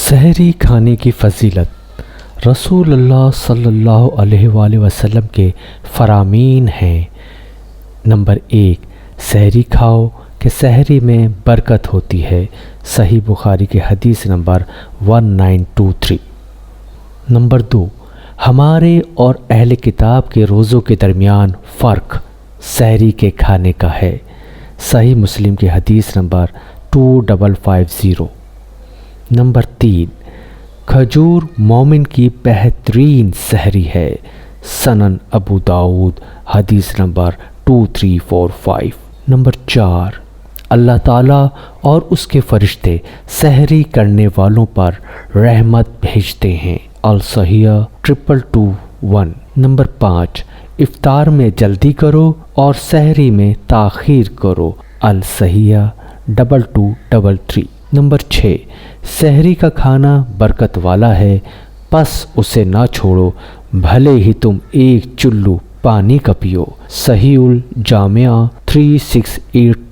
سحری کھانے کی فضیلت رسول اللہ صلی اللہ علیہ وآلہ وسلم کے فرامین ہیں۔ نمبر 1، سحری کھاؤ کہ سحری میں برکت ہوتی ہے۔ صحیح بخاری کی حدیث نمبر 1923۔ نمبر 2، ہمارے اور اہل کتاب کے روزوں کے درمیان فرق سحری کے کھانے کا ہے۔ صحیح مسلم کی حدیث نمبر 2550۔ نمبر 3، کھجور مومن کی بہترین سحری ہے۔ سنن ابو داؤد حدیث نمبر 2345۔ نمبر 4، اللہ تعالیٰ اور اس کے فرشتے سحری کرنے والوں پر رحمت بھیجتے ہیں۔ الصحیح 2221۔ نمبر 5، افطار میں جلدی کرو اور سحری میں تاخیر کرو۔ الصحیح 2233۔ نمبر 6، سحری کا کھانا برکت والا ہے، پس اسے نہ چھوڑو، بھلے ہی تم ایک چلو پانی کا پیو۔ صحیح الجامعہ 3682۔